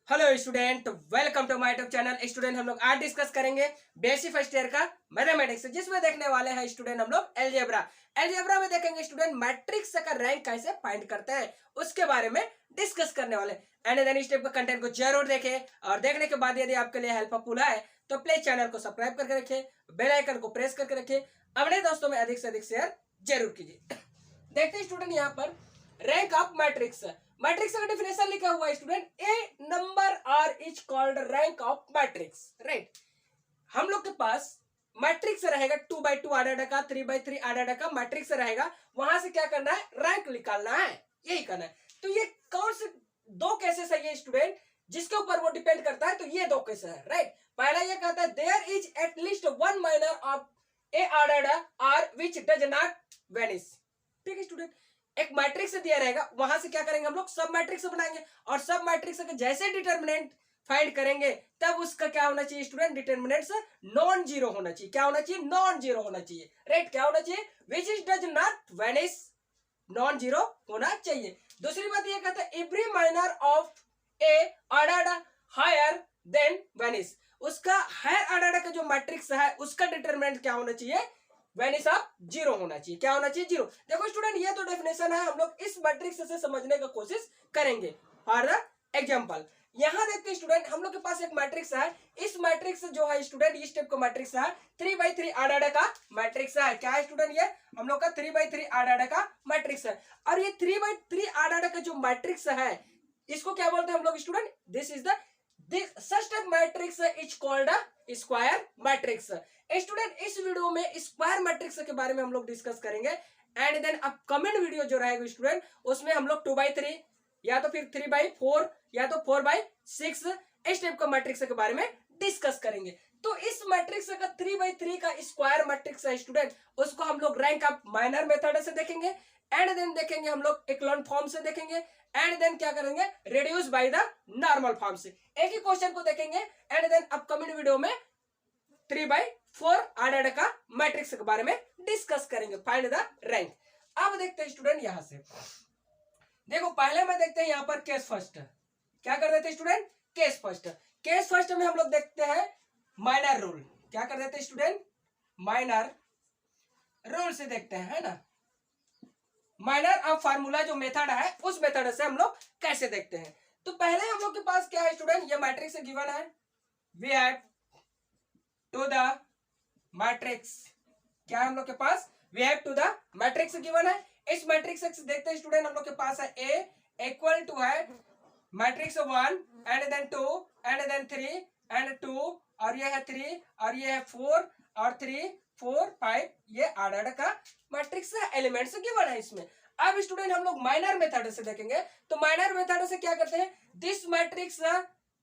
Hello student, welcome to my YouTube channel. Student हम लोग आज डिस्कस करेंगे बेसिक फर्स्ट ईयर का मैथमेटिक्स, जिसमें देखने वाले हैं स्टूडेंट हम लोग एलजेब्रा। एलजेब्रा में देखेंगे स्टूडेंट मैट्रिक्स का रैंक कैसे फाइंड करते हैं, उसके बारे में डिस्कस करने वाले। एंड देन इस टाइप का कंटेंट को जरूर देखें, और देखने के बाद यदि आपके लिए हेल्पफुल है तो प्लीज चैनल को सब्सक्राइब करके रखें, बेल आइकन को प्रेस करके रखें, अपने दोस्तों में अधिक से अधिक शेयर जरूर कीजिए। देखते हैं स्टूडेंट यहाँ पर रैंक ऑफ मैट्रिक्स। मैट्रिक्स का डेफिनेशन लिखा हुआ है student, a number r is called rank of matrix. Right, हम लोग के पास मैट्रिक्स रहेगा 2x2 आर्डर का, 3x3 आर्डर का मैट्रिक्स रहेगा। वहां से क्या करना है, रैंक निकालना है, यही करना है। तो ये कौन से दो केसेस है ये स्टूडेंट जिसके ऊपर वो डिपेंड करता है? तो ये दो केस है। राइट, पहला ये कहता है there is at least one minor of a order r which does not vanish. ठीक है स्टूडेंट, एक मैट्रिक्स दिया रहेगा, वहां से क्या करेंगे हम लोग, सब मैट्रिक्स बनाएंगे, और सब मैट्रिक्स के जैसे डिटर्मिनेंट फाइंड करेंगे तब उसका क्या होना चाहिए स्टूडेंट, डिटर्मिनेंट्स नॉन जीरो होना चाहिए। क्या होना चाहिए, नॉन जीरो होना चाहिए। राइट, क्या होना चाहिए, which is does not vanish, non zero होना चाहिए। दूसरी बात ये कहता है every minor of a order higher than vanish, उसका हायर ऑर्डर का जो मैट्रिक्स है उसका डिटर्मिनेंट क्या होना चाहिए, वेनिश ऑफ जीरो होना चाहिए। क्या होना चाहिए, जीरो। देखो स्टूडेंट, ये तो डेफिनेशन है, हम लोग इस मैट्रिक्स से समझने का कोशिश करेंगे। फॉर एग्जांपल यहां देखते हैं स्टूडेंट, हम लोग के पास एक मैट्रिक्स है। इस मैट्रिक्स जो है स्टूडेंट, इस टाइप का मैट्रिक्स है, 3x3 आर्डर का मैट्रिक्स है। क्या है स्टूडेंट, ये हम लोग का 3x3 आर्डर का मैट्रिक्स है। और ये 3x3 आर्डर का जो मैट्रिक्स है इसको क्या बोलते हैं हम लोग student, this is the such type matrix is called a square matrix। Student इस वीडियो में स्क्वायर मैट्रिक्स के बारे में हम लोग डिस्कस करेंगे। एंड देन अपकमिंग वीडियो जो रहेगा स्टूडेंट, उसमें हम लोग 2x3 या तो फिर 3x4 या तो 4x6 इस टाइप का मैट्रिक्स के बारे में डिस्कस करेंगे। तो इस मैट्रिक्स का 3x3 का स्क्वायर मैट्रिक्स है स्टूडेंट, उसको हम लोग रैंक ऑफ माइनर मेथड से देखेंगे। एंड देन देखेंगे हम लोग इक्लोन फॉर्म से देखेंगे। एंड देन क्या करेंगे, reduce by the normal form से। एक ही क्वेश्चन को देखेंगे। एंड देन अपकमिंग वीडियो में 3x4 आर्डर का मैट्रिक्स के बारे में डिस्कस करेंगे, फाइंड द रैंक। अब देखते हैं स्टूडेंट यहां से, देखो पहले में देखते हैं यहां पर केस फर्स्ट। क्या कर देते हैं student, case first. Case first में हम लोग देखते हैं माइनर रूल। क्या कर देते हैं स्टूडेंट, माइनर रूल से देखते हैं, है ना। माइनर ऑफ फार्मूला जो मेथड है उस मेथड से हम लोग कैसे देखते हैं। तो पहले हम लोग के पास क्या है स्टूडेंट, ये मैट्रिक्स गिवन है, we have to the matrix. क्या है हम लोग के पास, we have to the matrix given है। इस मैट्रिक्स से देखते हैं स्टूडेंट, हम लोग के पास है ए इक्वल टू है matrix 1 and then 2 and then 3 and 2, और ये है 3 और ये है 4 और 3 4 5, ये आर्डर का मैट्रिक्स एलिमेंट्स गिवन है इसमें। अब स्टूडेंट हम लोग माइनर मेथड से देखेंगे। तो माइनर मेथड से क्या करते हैं, this matrix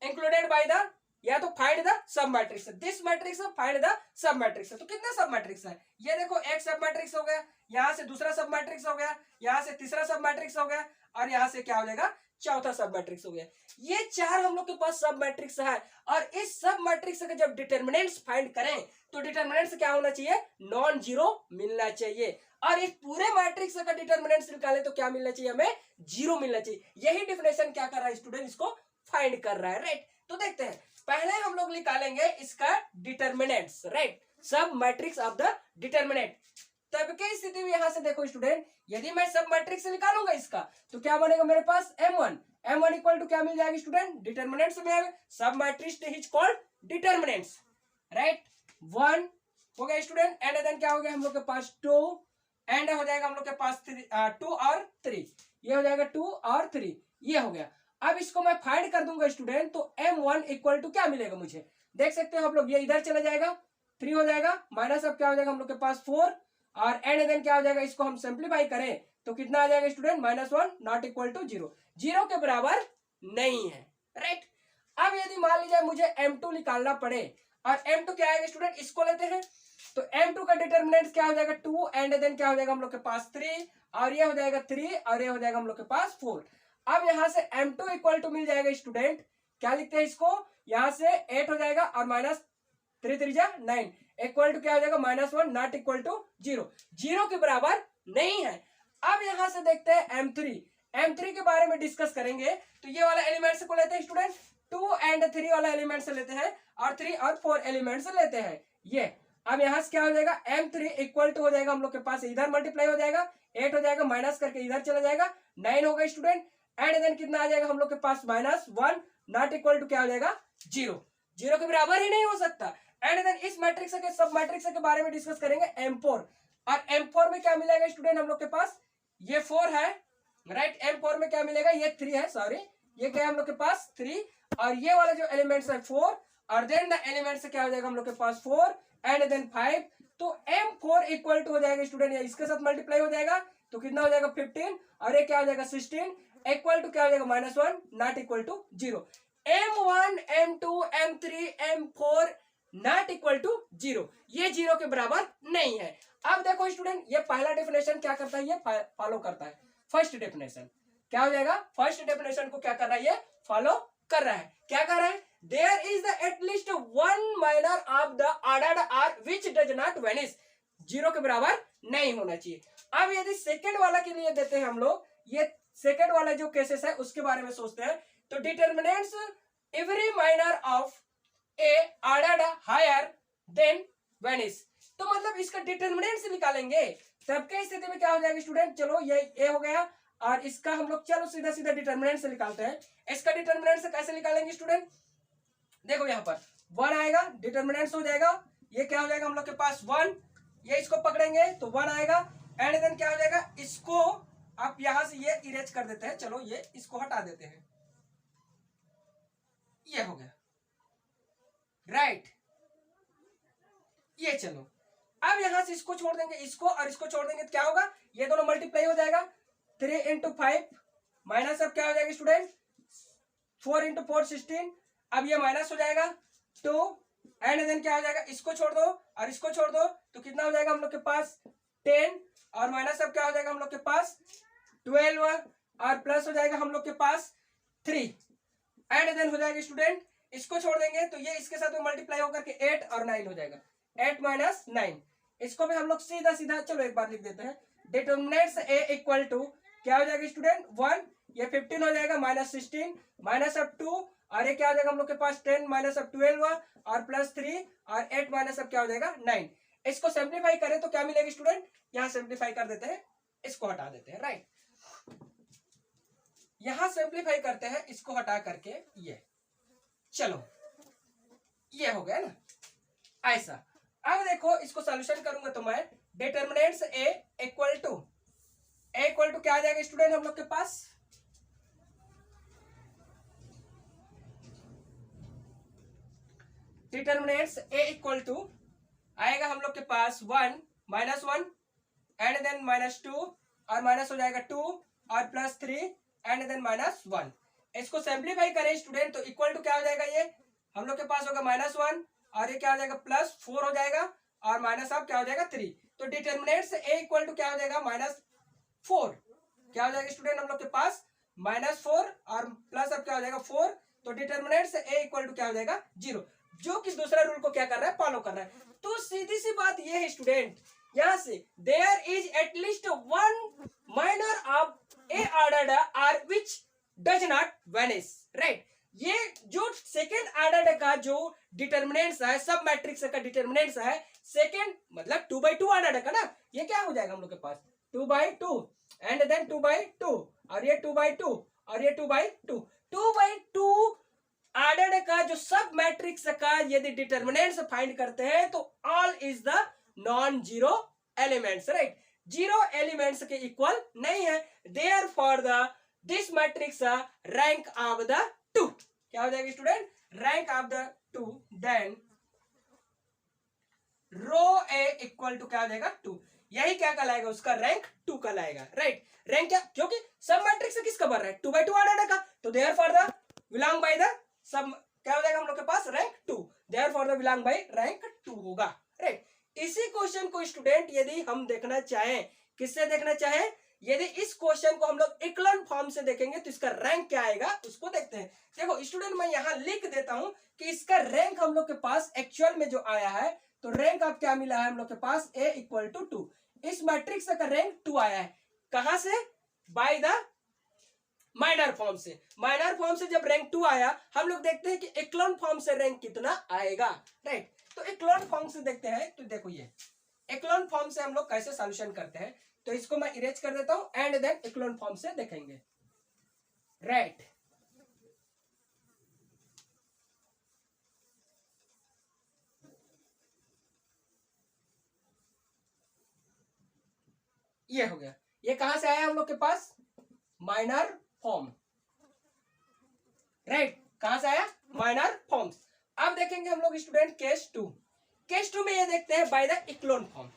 included by the, या तो find the sub matrix, this matrix find the sub matrix. तो कितने सब मैट्रिक्स है, ये देखो एक सब मैट्रिक्स हो गया, यहां से दूसरा सब मैट्रिक्स हो गया, यहां से तीसरा सब मैट्रिक्स हो गया, और यहां से क्या हो जाएगा, चौथा सब मैट्रिक्स हो गया। ये चार हम लोग के पास सब मैट्रिक्स है। और इस सब मैट्रिक्स का जब डिटर्मिनेंट्स फाइंड करें तो डिटर्मिनेंट्स क्या होना चाहिए, नॉन जीरो मिलना चाहिए। और इस पूरे मैट्रिक्स का डिटर्मिनेंट्स निकाले तो क्या मिलना चाहिए, हमें जीरो मिलना चाहिए। यही डिफिनेशन क्या कर रहा है स्टूडेंट, इसको फाइंड कर रहा है। राइट, तो देखते हैं, पहले हम लोग निकालेंगे इसका डिटर्मिनेंट्स। राइट, सब मैट्रिक्स ऑफ द डिटर्मिनेंट। तब की स्थिति में यहां से देखो स्टूडेंट, यदि मैं सब मैट्रिक्स से निकालूंगा इसका तो क्या बनेगा मेरे पास, m1 इक्वल टू क्या मिल जाएगा स्टूडेंट, डिटर्मिनेंट्स में सब matrix is called determinants. Right, 1 हो गया स्टूडेंट। एंड देन क्या हो गया हम लोग के पास 2, एंड हो जाएगा हम लोग के पास 2 और 3, ये हो जाएगा 2 और 3, ये हो गया। अब इसको मैं फाइंड कर दूंगा स्टूडेंट, तो m1 इक्वल टू क्या मिलेगा मुझे, देख सकते हो आप लोग, ये इधर चला जाएगा, 3 हो जाएगा, माइनस अब क्या हो जाएगा हम लोग के पास 4, और एंड देन क्या हो जाएगा, इसको हम सिंप्लीफाई करें तो कितना आ जाएगा स्टूडेंट, -1 नॉट इक्वल टू 0, 0 के बराबर नहीं है। राइट, अब यदि मान लीजिए मुझे m2 निकालना पड़े, और m2 क्या आएगा स्टूडेंट, इसको लेते हैं, तो m2 का डिटर्मिनेंट क्या हो जाएगा 2, एंड देन क्या हो जाएगा हम लोग के पास 3, और ये हो जाएगा 3, और ये हो जाएगा हम लोग के पास 4। अब यहां से m2 इक्वल टू मिल जाएगा स्टूडेंट, क्या लिखते हैं इसको, यहां से 8 हो जाएगा, और -3 3 9 इक्वल टू क्या हो जाएगा, -1 नॉट इक्वल टू 0, 0 के बराबर नहीं है। अब यहां से देखते हैं m3 के बारे में डिस्कस करेंगे। तो ये वाला एलिमेंट्स को लेते हैं स्टूडेंट, 2 एंड 3 वाला एलिमेंट से लेते हैं और 3 और 4 एलिमेंट से लेते हैं। ये अब यहाँ से क्या हो जाएगा, m3 इक्वल टू हो जाएगा हम लोग के पास, इधर मल्टीप्लाई हो जाएगा, 8 हो जाएगा, माइनस करके इधर चला जाएगा, 9 होगा स्टूडेंट, एंड देन कितना आ जाएगा हम लोग के पास -1 नॉट इक्वल टू क्या हो जाएगा 0, 0 के बराबर ही नहीं हो सकता। एंड देन इस मैट्रिक्स के सब मैट्रिक्स के बारे में डिस्कस करेंगे m4, और m4 में क्या मिलेगा स्टूडेंट हम लोग के पास, ये 4 है राइट, m4 में क्या मिलेगा, ये 3 है, सॉरी ये क्या है हम लोग के पास 3, और ये वाला जो एलिमेंट्स है 4, और देन द एलिमेंट से क्या हो जाएगा हम लोग के पास 4 एंड देन 5, तो m4 इक्वल टू हो जाएगा स्टूडेंट, या इसके साथ मल्टीप्लाई हो जाएगा तो कितना हो जाएगा 15, और ये क्या हो जाएगा 16 इक्वल टू क्या हो जाएगा -1 not equal to 0। m1 m2 m3 m4 not equal to 0, ये 0 के बराबर नहीं है। अब देखो स्टूडेंट, ये पहला डेफिनेशन क्या करता है, ये फॉलो करता है फर्स्ट डेफिनेशन, क्या हो जाएगा फर्स्ट डेफिनेशन को क्या कर रहा है, ये फॉलो कर रहा है। क्या कर रहा है, there is the at least one minor of the ordered r which does not vanish, 0 के बराबर नहीं होना चाहिए। अब यदि सेकंड वाला के लिए देते हैं हम लोग, ये सेकंड वाला जो केसेस है उसके बारे में सोचते हैं, तो determinants every minor of a ordered higher than vanish, तो मतलब इसका डिटर्मिनेंट्स निकालेंगे, तब के स्थिति में क्या हो जाएगा स्टूडेंट, चलो ये ए हो गया, और इसका हम लोग चलो सीधा सीधा डिटर्मिनेंट से निकालते हैं। इसका डिटर्मिनेंट से कैसे निकालेंगे स्टूडेंट, देखो यहाँ पर 1 आएगा, डिटर्मिनेंट हो जाएगा, ये क्या हो जाएगा हम लोग के पास 1, ये इसको पकड़ेंगे तो 1 आएगा, एंड देन क्या हो जाएगा, इसको आप यहां से ये इरेज कर देते हैं, चलो ये इसको हटा देते हैं, ये हो गया राइट, ये चलो अब यहां से इसको छोड़ देंगे, इसको और इसको छोड़ देंगे तो क्या होगा, ये दोनों मल्टीप्लाई हो जाएगा, 3 × 5 माइनस, अब क्या हो जाएगा स्टूडेंट 4 × 4 16, अब ये माइनस हो जाएगा 2, एंड देन क्या हो जाएगा, इसको छोड़ दो और इसको छोड़ दो तो कितना हो जाएगा हम लोग के पास 10, और माइनस अब क्या हो जाएगा हम लोग के पास 12, और प्लस हो जाएगा हम लोग के पास 3, एंड देन हो जाएगा स्टूडेंट, इसको छोड़ देंगे तो ये इसके साथ में मल्टीप्लाई होकर के 8 और 9 हो जाएगा, 8 - 9, इसको भी हम लोग सीधा सीधा चलो एक बार लिख देते हैं, डिटर्मिनेंट्स ए इक्वल टू क्या हो जाएगा स्टूडेंट 1, ये 15 हो जाएगा, -16 माइनस अब 2, और ये क्या हो जाएगा हम लोग के पास 10 माइनस अब 12 और प्लस 3 और 8 माइनस अब क्या हो जाएगा 9। इसको सिंप्लीफाई करें तो क्या मिलेगा स्टूडेंट, यहां सिंप्लीफाई कर देते हैं, इसको हटा देते हैं राइट, यहां सिंप्लीफाई करते हैं इसको हटा करके, ये चलो ये हो गया ना ऐसा। अब देखो इसको सॉल्यूशन करूंगा तो मैं डिटर्मिनेंट्स ए इक्वल टू क्या आ जाएगा स्टूडेंट हम लोग के पास, डिटर्मिनेंट्स ए इक्वल टू आएगा हम लोग के पास 1 -1 एंड देन -2 और माइनस हो जाएगा 2 और प्लस 3 एंड देन -1। इसको सिंप्लीफाई करें स्टूडेंट तो इक्वल टू क्या हो जाएगा, ये हम लोग के पास होगा -1 और ये क्या हो जाएगा +4 हो जाएगा और माइनस अब क्या हो जाएगा 3, तो डिटर्मिनेंट से ए इक्वल टू क्या हो जाएगा -4, क्या हो जाएगा स्टूडेंट हम लोग के पास -4 और प्लस अब क्या हो जाएगा 4, तो डिटर्मिनेंट से ए इक्वल टू क्या हो जाएगा 0, जो कि दूसरा रूल को क्या कर रहा है फॉलो कर रहा है। तो सीधी सी बात ये है स्टूडेंट, यहां से there is at least one minor of a ordered r which does not vanish right. ये जो सेकेंड ऑर्डर का जो डिटर्मिनेंट्स है, सब मैट्रिक्स का डिटर्मिनेंट्स है सेकेंड, मतलब 2/2 ऑर्डर का ना, ये क्या हो जाएगा हम लोग के पास 2/2 एंड देन 2/2 और ये 2/2 और ये 2/2, 2/2 ऑर्डर का जो सब मैट्रिक्स का यदि डिटर्मिनेंट्स फाइंड करते हैं तो all is the non zero elements right, zero elements के इक्वल नहीं है, there for the this matrix rank of the 2, क्या हो जाएगा student rank of the 2, then row A equal to क्या हो जाएगा 2, यही क्या कहलाएगा उसका रैंक 2 कहलाएगा राइट। रैंक क्या, क्योंकि सब मैट्रिक्स किसका बन रहा है 2/2 ऑर्डर का, तो there for the belong by the सब क्या हो जाएगा हम लोग के पास rank 2, there for the belong by rank 2 होगा राइट। इसी क्वेश्चन को स्टूडेंट यदि हम देखना चाहें, किससे देखना चाहें, यदि इस क्वेश्चन को हम लोग इक्लन फॉर्म से देखेंगे तो इसका रैंक क्या आएगा उसको देखते हैं। देखो स्टूडेंट मैं यहां लिख देता हूं कि इसका रैंक हम लोग के पास एक्चुअल में जो आया है, तो रैंक अब क्या मिला है हम लोग के पास a इक्वल टू 2, इस मैट्रिक्स का रैंक 2 आया है, कहां से, बाय द माइनर फॉर्म से। माइनर फॉर्म से जब रैंक 2 आया, हम लोग देखते हैं कि इक्लोन फॉर्म से रैंक कितना आएगा, राइट। तो इक्लोन फॉर्म से देखते हैं, तो देखो ये इक्लोन फॉर्म से हम लोग कैसे सॉल्यूशन करते हैं। तो इसको मैं इरेज कर देता हूं एंड देन इक्लोन फॉर्म से देखेंगे, राइट। ये हो गया, ये कहां से आया हम लोग के पास, माइनर फॉर्म, राइट। कहां से आया, माइनर फॉर्म्स। अब देखेंगे हम लोग स्टूडेंट केस 2। केस 2 में ये देखते हैं by the echelon form,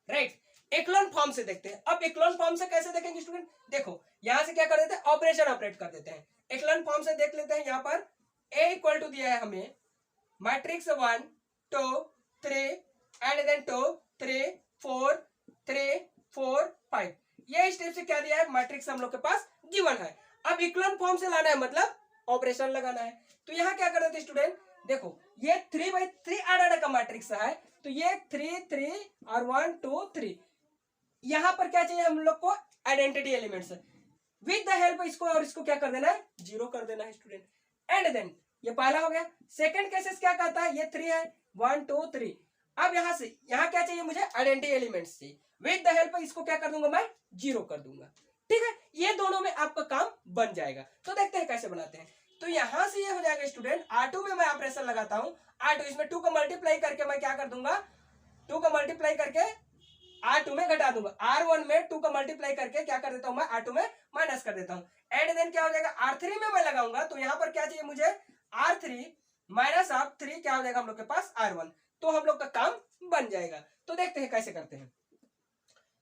right. Echelon form से देखते हैं। अब इक्लोन फॉर्म से कैसे देखेंगे स्टूडेंट, देखो यहां से क्या कर देते हैं, ऑपरेशन ऑपरेट कर देते हैं। इक्लोन फॉर्म से देख लेते हैं, यहां पर ए इक्वल टू दिया है हमें मैट्रिक्स 1 2 3 एंड देन 2 3 4 3 4 5। ये स्टेप से क्या दिया है, मैट्रिक्स हम लोग के पास गिवन है। अब इक्लोन फॉर्म से लाना है, मतलब ऑपरेशन लगाना है। तो यहां क्या कर देते स्टूडेंट, देखो ये 3/3 आर्डर का मैट्रिक्स है, तो ये 3 3 और 1 2 3। यहां पर क्या चाहिए हम लोग को, identity elements. With the help इसको और इसको क्या कर देना है, 0 कर देना है स्टूडेंट। एंड देन ये पहला हो गया। सेकंड केसेस क्या कहता है, ये 3 है, 1 2 3। अब यहां से यहां क्या चाहिए मुझे, आइडेंटिटी एलिमेंट्स चाहिए। विद द हेल्प इसको क्या कर दूंगा मैं, 0 कर दूंगा, ठीक है। ये दोनों में आपका काम बन जाएगा। तो देखते हैं कैसे बनाते हैं। तो यहां से ये हो जाएगा स्टूडेंट, R2 में मैं ऑपरेशन लगाता हूं। R2 इसमें 2 को मल्टीप्लाई करके मैं क्या कर दूंगा, 2 को मल्टीप्लाई करके R2 में घटा दूंगा। R1 में 2 को मल्टीप्लाई करके क्या कर देता हूं मैं, R2 में माइनस कर देता हूं। एंड देन क्या हो जाएगा, R3 में मैं लगाऊंगा, तो यहां पर क्या चाहिए मुझे, R3 माइनस ऑफ 3 क्या हो जाएगा हम लोग के पास, R1। तो हम लोग का काम बन जाएगा। तो देखते हैं कैसे करते हैं।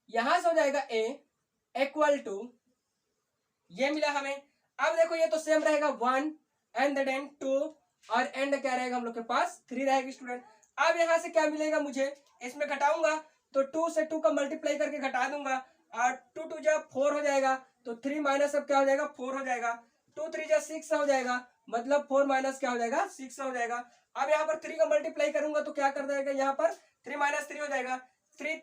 यहां से हो जाएगा A इक्वल टू, ये मिला हमें। अब देखो ये तो सेम रहेगा 1 एंड देन 2 और एंड क्या रहेगा हम लोग के पास, 3 रहेगा स्टूडेंट। अब यहां से क्या मिलेगा मुझे, इसमें घटाऊंगा, तो 2 से 2 का मल्टीप्लाई करके घटा दूंगा, और 2 2 जा 4 हो जाएगा, तो 3 माइनस अब क्या हो जाएगा, 4 हो जाएगा। 2 3 जा 6 हो जाएगा, मतलब 4 माइनस क्या हो जाएगा, 6 हो जाएगा। अब यहाँ पर 3 का मल्टीप्लाई करूंगा तो क्या कर जाएगा, यहाँ पर 3 माइनस 3 हो जाएगा। 3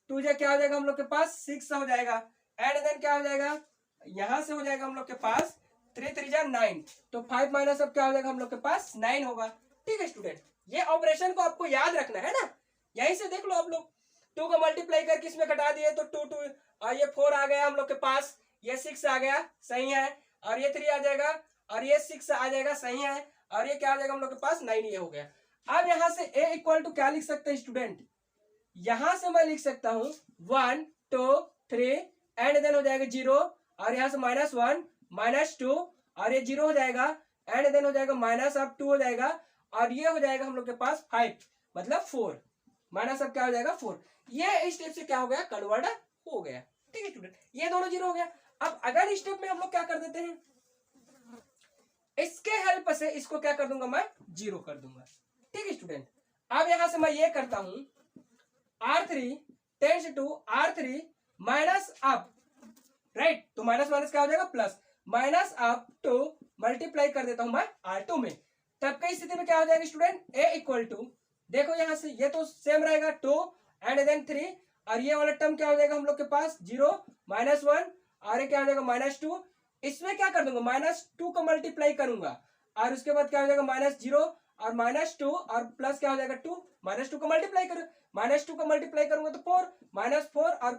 2 जा क्या हो जाएगा हम लोग के पास, 6 हो जाएगा। एंड देन क्या हो जाएगा, यहां से हो जाएगा हम लोग के पास 3 3 जा 9, तो 5 माइनस अब क्या हो जाएगा हम लोग के पास, 9 होगा, ठीक है स्टूडेंट। ये ऑपरेशन को आपको याद रखना है ना, यहीं से देख लो आप लोग। 2 को मल्टीप्लाई करके इसमें घटा दिए तो 2 2 और ये 4 आ गया हम लोग के पास, ये 6 आ गया, सही है। और ये 3 आ जाएगा और ये 6 आ जाएगा, सही है। और ये क्या आ जाएगा हम लोग के पास, 9, ये हो गया। अब यहां से a इक्वल टू क्या लिख सकते हैं स्टूडेंट, यहां से मैं लिख सकता हूं 1 2 3 एंड देन हो जाएगा 0, और यहां से -1 -2 और ये 0 हो जाएगा। एंड देन हो जाएगा माइनस अब 2 हो जाएगा, और ये हो जाएगा हम लोग के पास 5, मतलब 4 माइनस अब क्या हो जाएगा 4। ये स्टेप से क्या हो गया, कन्वर्ट हो गया, ठीक है स्टूडेंट। ये दोनों 0 हो गया। अब अगर स्टेप में हम लोग क्या कर देते हैं, इसके हेल्प से इसको क्या कर दूंगा मैं, 0 कर दूंगा, ठीक है स्टूडेंट। अब यहां से मैं ये करता हूं, R3 tends to R3 minus up, right. तो माइनस माइनस क्या हो जाएगा, plus, minus up to multiply कर देता हूं मैं R2 में। तब की स्थिति में क्या हो जाएगा स्टूडेंट, A इक्वल टू, देखो यहां से ये तो सेम रहेगा 2 एंड देन 3, और ये वाला टर्म क्या हो जाएगा हम लोग के पास 0 -1, और ये क्या हो जाएगा -2। इसमें क्या कर दूंगा, -2 को मल्टीप्लाई करूंगा, और उसके बाद क्या हो जाएगा -0 और -2 और प्लस क्या हो जाएगा 2, -2 को मल्टीप्लाई करो, -2 को मल्टीप्लाई करूंगा तो 4 -4 और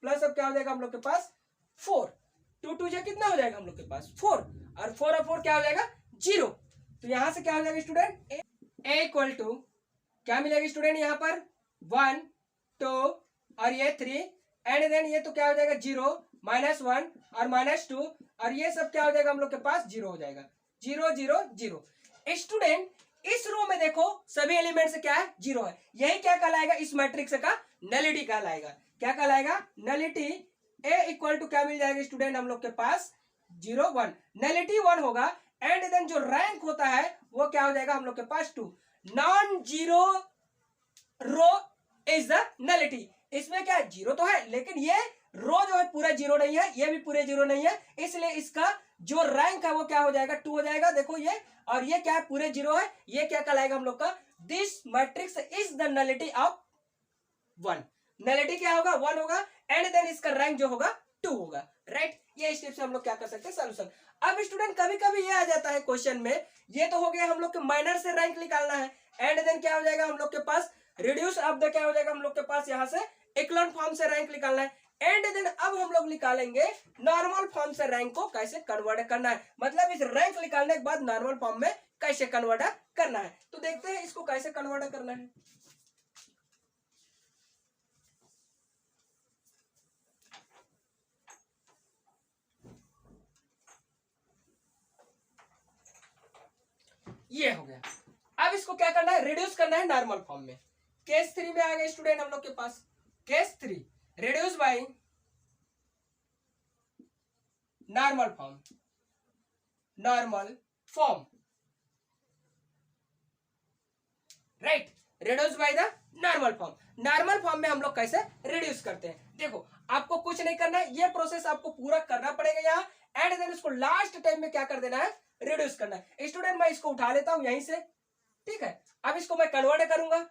प्लस अब क्या हो जाएगा हम लोग के पास 4। 2 2 जा कितना हो जाएगा हम लोग के पास 4, और 4 और 4 क्या हो जाएगा 0। तो यहां से क्या हो जाएगा स्टूडेंट, a इक्वल टू क्या मिलेगा स्टूडेंट, यहाँ पर 1 2 और ये 3 एंड देन ये तो क्या हो जाएगा 0 -1 और -2, और ये सब क्या हो जाएगा हम लोग के पास 0 हो जाएगा, 0 0 0। स्टूडेंट इस रो में देखो सभी एलिमेंट से क्या है, 0 है। यही क्या कहलाएगा, इस मैट्रिक्स का नलिटी कहलाएगा। क्या कहलाएगा, नलिटी। a इक्वल टू क्या मिल जाएगा स्टूडेंट हम लोग के पास 0 1, नलिटी 1 होगा। एंड देन जो रैंक होता है वो क्या हो जाएगा हम लोग के पास 2। Non zero row is the nullity. इसमें क्या है, 0 तो है, लेकिन ये रो जो है पूरा 0 नहीं है, ये भी पूरे 0 नहीं है, इसलिए इसका जो रैंक है वो क्या हो जाएगा 2 हो जाएगा। देखो ये, और ये क्या है पूरे 0 है, ये क्या कहलाएगा हम लोग का, this matrix is the nullity of 1। Nullity क्या होगा, 1 होगा, एंड देन इसका रैंक जो होगा 2 होगा, राइट। ये स्टेप से हम लोग क्या कर सकते हैं, सोल्यूशन। अब स्टूडेंट कभी कभी ये आ जाता है क्वेश्चन में, ये तो हो गया हम लोग के माइनर से रैंक निकालना है, एंड देन क्या हो जाएगा हम लोग के पास रिड्यूस ऑफ द क्या हो जाएगा हम लोग के पास यहाँ से इक्लोन फॉर्म से रैंक निकालना है, एंड देन अब हम लोग निकालेंगे नॉर्मल फॉर्म से रैंक को कैसे कन्वर्ट करना है, मतलब इस रैंक निकालने के बाद नॉर्मल फॉर्म में कैसे कन्वर्ट करना है। तो देखते हैं इसको कैसे कन्वर्ट करना है। ये हो गया। अब इसको क्या करना है, रिड्यूस करना है नॉर्मल फॉर्म में। केस 3 में आ गए स्टूडेंट हम लोग के पास, case 3 reduce by normal form, normal form, right, reduce by the normal form. Normal form में हम लोग कैसे रिड्यूस करते हैं, देखो आपको कुछ नहीं करना है, ये प्रोसेस आपको पूरा करना पड़ेगा यहाँ, एंड देन उसको लास्ट टाइम में क्या कर देना है, रिड्यूस करना है। स्टूडेंट मैं इसको उठा लेता हूं यहीं से, ठीक है, अब इसको मैं कन्वर्ट करूंगा,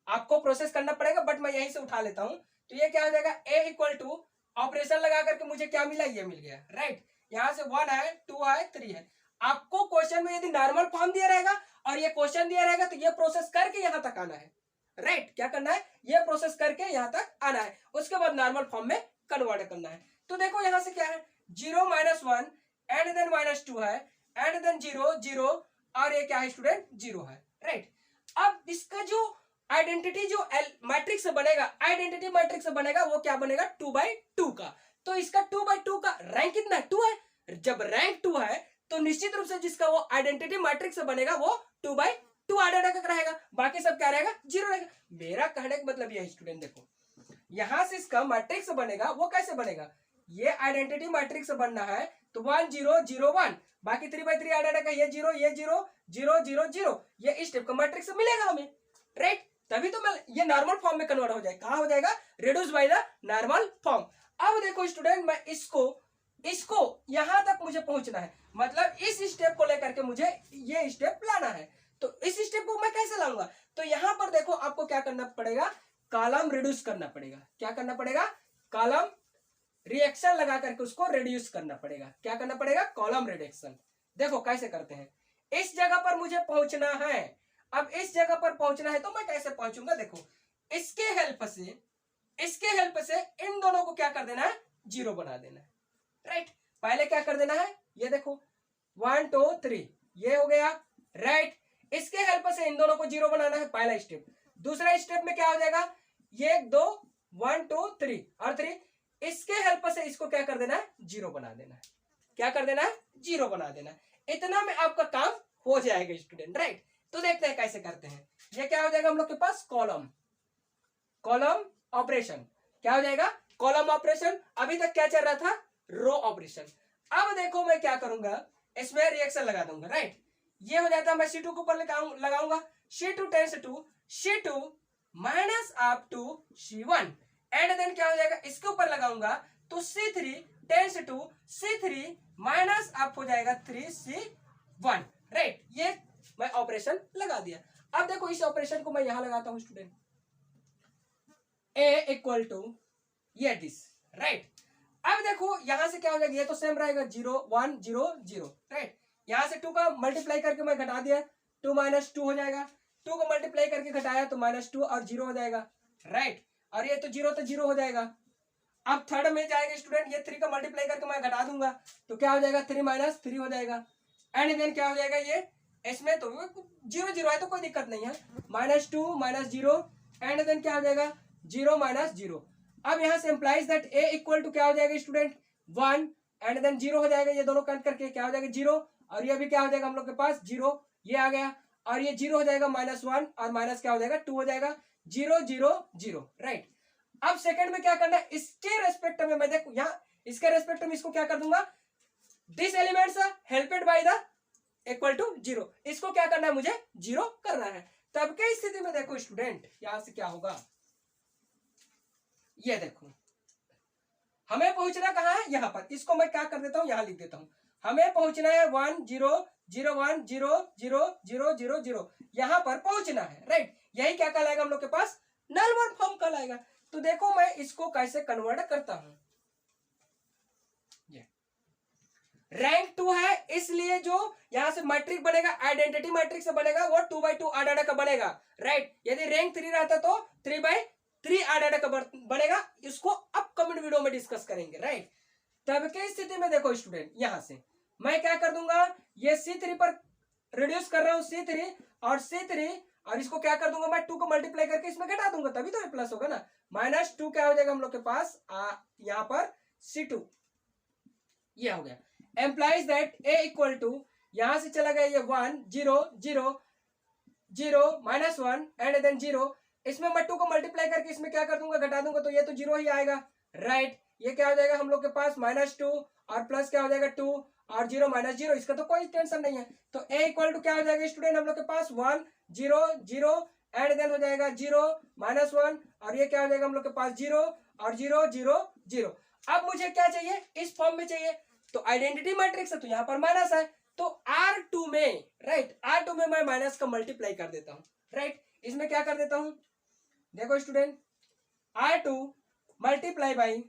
आपको प्रोसेस करना पड़ेगा बट मैं यहीं से उठा लेता हूं। तो ये क्या हो जाएगा, a इक्वल टू ऑपरेशन लगा करके मुझे क्या मिला, ये मिल गया, राइट। यहाँ से 1 है, 2 है, 3 है। आपको क्वेश्चन में यदि नॉर्मल फॉर्म दिया रहेगा और ये क्वेश्चन दिया रहेगा तो ये प्रोसेस करके यहां तक आना है, राइट। क्या करना है, ये प्रोसेस करके यहां तक आना है, उसके बाद नॉर्मल फॉर्म में कन्वर्ट करना है। तो देखो यहां से क्या है, 0 - 1 एंड देन -2 है, एंड देन 0 0 और ये क्या है स्टूडेंट, 0 है, राइट। अब इसका जो आइडेंटिटी जो मैट्रिक्स बनेगा, आइडेंटिटी मैट्रिक्स बनेगा वो क्या बनेगा, 2/2 का। तो इसका 2/2 का रैंक कितना है, 2 है। जब रैंक 2 है तो निश्चित रूप से जिसका वो आइडेंटिटी मैट्रिक्स बनेगा वो 2/2 आइडेंटिटी रहेगा, बाकी सब क्या रहेगा, 0 रहेगा। मेरा कहने का मतलब ये स्टूडेंट देखो, यहां से इसका मैट्रिक्स बनेगा वो कैसे बनेगा, ये आइडेंटिटी मैट्रिक्स बनना है तो 1 0 0 1, बाकी 3/3 आइडेंटिटी, ये 0 ये 0 0 0 0, ये इस टाइप का मैट्रिक्स मिलेगा हमें, राइट। तभी तो मैं ये नॉर्मल फॉर्म में कन्वर्ट हो जाएगा, कहां हो जाएगा, reduce by the normal form. अब देखो स्टूडेंट मैं इसको यहां तक मुझे पहुंचना है, मतलब इस स्टेप को लेकर के मुझे ये स्टेप लाना है। तो इस स्टेप को मैं कैसे लाऊंगा, तो यहां पर देखो आपको क्या करना पड़ेगा, कॉलम रिड्यूस करना पड़ेगा। क्या करना पड़ेगा, कॉलम रिएक्शन लगा करके उसको रिड्यूस करना पड़ेगा। क्या करना पड़ेगा, कॉलम रिडक्शन। देखो कैसे करते हैं, इस जगह पर मुझे पहुंचना है, अब इस जगह पर पहुंचना है तो मैं कैसे पहुंचूंगा, देखो इसके हेल्प से इन दोनों को क्या कर देना है, 0 बना देना है, राइट। पहले क्या कर देना है, ये देखो 1 2 3 ये हो गया, राइट। इसके हेल्प से इन दोनों को 0 बनाना है, पहला स्टेप। दूसरा स्टेप में क्या हो जाएगा, ये 2 1 2 3 और 3, इसके हेल्प से इसको क्या कर देना है, 0 बना देना है। क्या कर देना है, 0 बना देना है। इतना में आपका काम हो जाएगा स्टूडेंट, राइट। तो देखते हैं कैसे करते हैं। ये क्या हो जाएगा हम लोग के पास, कॉलम ऑपरेशन। क्या हो जाएगा, कॉलम ऑपरेशन। अभी तक क्या चल रहा था, रो ऑपरेशन। अब देखो मैं क्या करूंगा, इसमें रिएक्शन लगा दूंगा, राइट। ये हो जाता है, मैं C2 के ऊपर लगाऊंगा, C2 tends to C2 minus up to C1, and then क्या हो जाएगा, इसके ऊपर लगाऊंगा तो C3 tense to C3 minus up हो जाएगा 3C1, राइट। ये मैं ऑपरेशन लगा दिया। अब देखो इस ऑपरेशन को मैं यहां लगाता हूं स्टूडेंट, A इक्वल टू ये दिस, राइट। अब देखो यहां से क्या हो जाएगा, ये तो सेम रहेगा, 0 1 0 0, राइट। यहां से 2 का मल्टीप्लाई करके मैं घटा दिया, 2 - 2 हो जाएगा, 2 को मल्टीप्लाई करके घटाया तो -2 और 0 हो जाएगा, राइट। और ये तो 0 हो जाएगा। अब थर्ड में जाएगा स्टूडेंट, ये 3 का मल्टीप्लाई करके मैं घटा दूंगा तो क्या हो जाएगा, 3 - 3 हो जाएगा, एंड देन क्या हो जाएगा, ये इसमें तो 0 0 है तो कोई दिक्कत नहीं है, -2 - 0, एंड देन क्या हो जाएगा, 0 - 0। अब यहां से implies that A equal to क्या हो जाएगा स्टूडेंट, 1, एंड देन 0 हो जाएगा, ये दोनों कट करके क्या हो जाएगा, 0, और ये भी क्या हो जाएगा हम लोग के पास 0, ये आ गया, और ये 0 हो जाएगा, -1 और माइनस क्या हो जाएगा 2 हो जाएगा, 0 0 0, राइट। अब सेकंड में क्या करना है, इसके रेस्पेक्ट में मैं देखो यहाँ इसके रेस्पेक्ट में इसको क्या कर दूंगा, this elements helped by the equal to 0, इसको क्या करना है, मुझे 0 करना है। तब के स्थिति में देखो स्टूडेंट यहां से क्या होगा, ये देखो हमें पहुंचना कहां है, यहां पर। इसको मैं क्या कर देता हूं, यहां लिख देता हूं, हमें पहुंचना है 1 0 0 1 0 0 0 0 0, यहां पर पहुंचना है, राइट। यही क्या कहलाएगा हम लोग के पास, नॉर्मल फॉर्म कहलाएगा। तो देखो मैं इसको कैसे कन्वर्ट करता हूं। रैंक 2 है, इसलिए जो यहां से मैट्रिक बनेगा आइडेंटिटी मैट्रिक से बनेगा वो 2/2 आडाडा का बनेगा, राइट। यदि रैंक 3 रहता तो 3/3 आडाडा का बनेगा। इसको अपकमिंग वीडियो में डिस्कस करेंगे, राइट। तब की स्थिति में देखो स्टूडेंट, यहां से मैं क्या कर दूंगा, ये C3 पर रिड्यूस कर रहा हूं, C3 और इसको क्या कर दूंगा मैं 2 को मल्टीप्लाई करके इसमें घटा दूंगा, तभी तो ये प्लस होगा ना। -2 क्या हो जाएगा हम लोग के पास यहां पर C2, ये हो गया। Implies that A equal to, यहां से चला गया ये 1 0 0 0 -1 एंड देन 0, इसमें मैं 2 को मल्टीप्लाई करके इसमें क्या कर दूंगा, घटा दूंगा, तो ये तो 0 ही आएगा, राइट। ये क्या हो जाएगा हम लोग के पास -2 और प्लस क्या हो जाएगा 2 और 0 -0, इसका तो कोई टेंशन नहीं है। तो A इक्वल टू क्या हो जाएगा स्टूडेंट हम लोग के पास 1 0 0 एंड देन हो जाएगा 0 -1 और ये क्या हो जाएगा हम लोग के पास 0 और 0 0 0। अब मुझे क्या चाहिए, इस फॉर्म में चाहिए, तो आइडेंटिटी मैट्रिक्स है तो यहां पर माइनस है, तो R2 में, राइट, R2 में मैं माइनस का मल्टीप्लाई कर देता हूं, राइट। इसमें क्या कर देता हूं, देखो student, R2 multiply by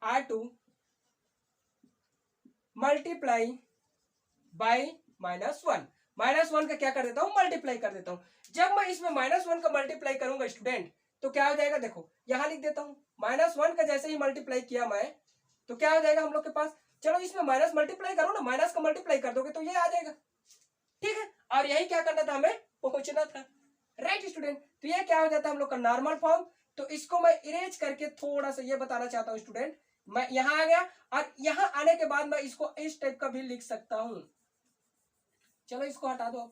R2 multiply by -1, -1 का क्या कर देता हूं, मल्टीप्लाई कर देता हूं। जब मैं इसमें -1 का मल्टीप्लाई करूंगा स्टूडेंट, तो क्या हो जाएगा, देखो यहां लिख देता हूं, -1 का जैसे ही मल्टीप्लाई किया मैं, तो क्या हो जाएगा हम लोग के पास, चलो इसमें माइनस मल्टीप्लाई करो ना, माइनस का मल्टीप्लाई कर दोगे तो ये आ जाएगा, ठीक है। और यही क्या करना था, हमें पहुंचना था, राइट स्टूडेंट। तो ये क्या हो जाता है हम लोग का नॉर्मल फॉर्म। तो इसको मैं इरेज करके थोड़ा सा ये बताना चाहता हूं स्टूडेंट, मैं यहां आ गया और यहां आने के बाद मैं इसको इस टाइप का भी लिख सकता हूं। चलो इसको हटा दो,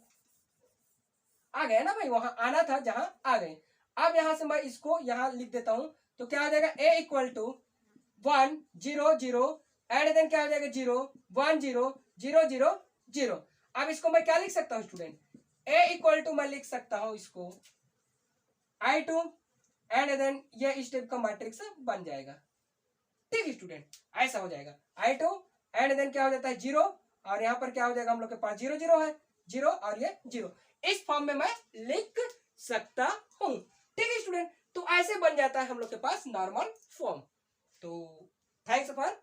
आ गया ना भाई, वहां आना था जहां आ गए। अब यहां से मैं इसको यहां लिख देता हूं, तो क्या हो जाएगा, A equal to 1 0 0 and then क्या हो जाएगा 0 1 0 0 0 0। अब इसको मैं क्या लिख सकता हूं स्टूडेंट, A इक्वल टू मैं लिख सकता हूं इसको I2 एंड देन ये इस टाइप का मैट्रिक्स बन जाएगा, ठीक है स्टूडेंट, ऐसा हो जाएगा I2 एंड देन क्या हो जाता है 0 और यहां पर क्या हो जाएगा हम लोग के पास 0 0 है, 0 और ये 0, इस फॉर्म में मैं लिख सकता हूं, ठीक है स्टूडेंट। तो ऐसे बन जाता है हम लोग के पास नॉर्मल फॉर्म। तो थैंक्स फॉर